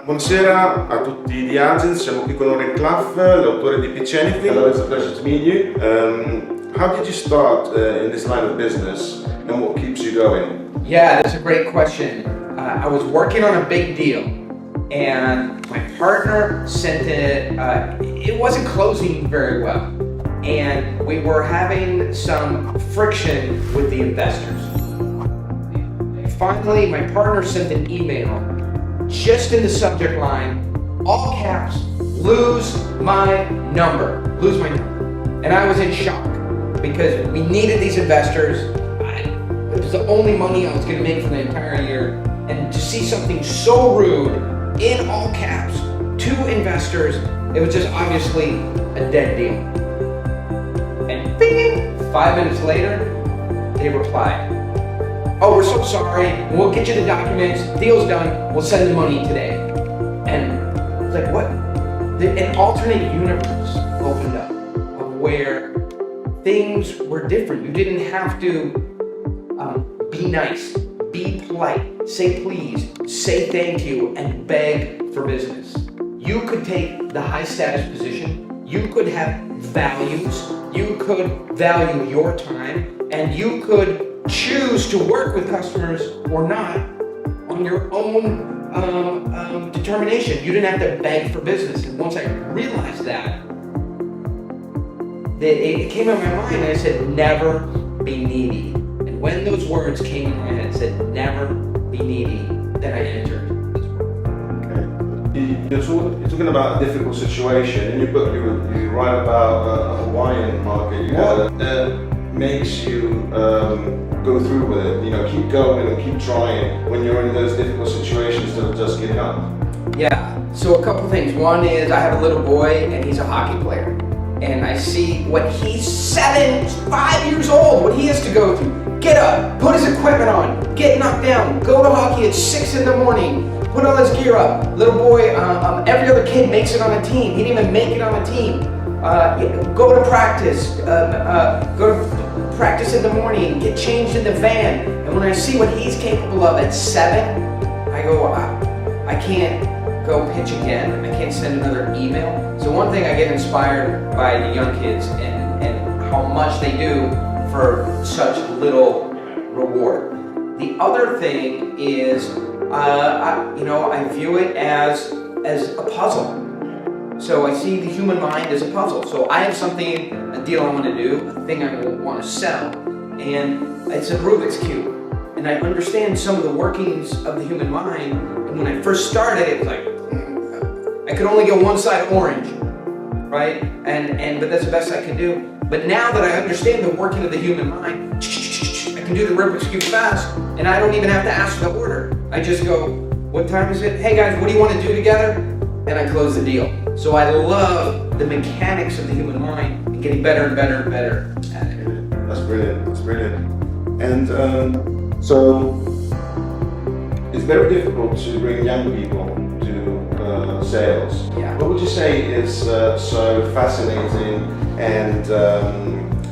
Buonasera a tutti gli agents, siamo qui con Oren Klaff, l'autore di Pitch Anything. Hello, it's a pleasure to meet you. How did you start in this line of business and what keeps you going? Yeah, that's a great question. I was working on a big deal and my partner sent it, it wasn't closing very well. And we were having some friction with the investors. Finally, my partner sent an email just in the subject line, all caps, lose my number. And I was in shock because we needed these investors. It was the only money I was going to make for the entire year. And to see something so rude in all caps to investors, it was just obviously a dead deal. And bing, 5 minutes later, they replied, "Oh, we're so sorry, we'll get you the documents, deal's done, we'll send the money today." And I was like, what? An alternate universe opened up of where things were different. You didn't have to be nice, be polite, say please, say thank you, and beg for business. You could take the high status position, you could have values, you could value your time, and you could choose to work with customers or not on your own determination. You didn't have to beg for business. And once I realized that, it came in my mind and I said, never be needy. And when those words came in my head and said, never be needy, then I entered this world. Okay. You're talking about a difficult situation. In your book, you write about a Hawaiian market. Makes you go through with it, keep going and keep trying when you're in those difficult situations that are just getting up. Yeah, so a couple things. One is I have a little boy and he's a hockey player. And I see what he's 5 years old, what he has to go through. Get up, put his equipment on, get knocked down, go to hockey at 6 in the morning, put all his gear up. Little boy, every other kid makes it on a team. He didn't even make it on a team. Go to practice, practice in the morning, get changed in the van. And when I see what he's capable of at 7, I go, I can't go pitch again. I can't send another email. So one thing, I get inspired by the young kids and how much they do for such little reward. The other thing is, I view it as a puzzle. So I see the human mind as a puzzle. So I have a deal I want to do, a thing I want to sell, and it's a Rubik's Cube. And I understand some of the workings of the human mind, and when I first started, it was like, I could only get one side orange, right? But that's the best I can do. But now that I understand the working of the human mind, I can do the Rubik's Cube fast, and I don't even have to ask for the order. I just go, what time is it? Hey guys, what do you want to do together? And I close the deal. So I love the mechanics of the human mind and getting better and better and better at it. That's brilliant, that's brilliant. And so it's very difficult to bring young people to sales. Yeah. What would you say is so fascinating and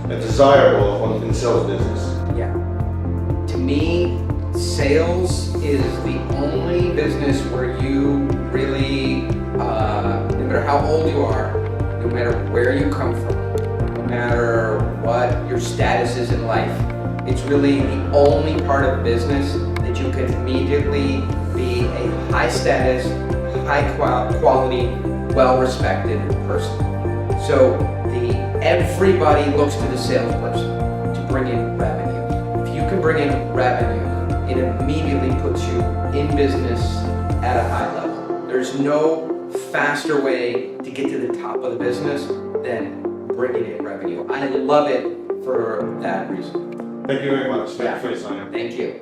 desirable in sales business? Yeah. To me, sales is the only business where you really, no matter how old you are, no matter where you come from, no matter what your status is in life, it's really the only part of business that you can immediately be a high status, high quality, well-respected person. So everybody looks to the salesperson to bring in revenue. If you can bring in revenue, it immediately puts you in business at a high level. There's no faster way to get to the top of the business than bringing in revenue. I love it for that reason. Thank you very much. Thank you for your time. Thank you.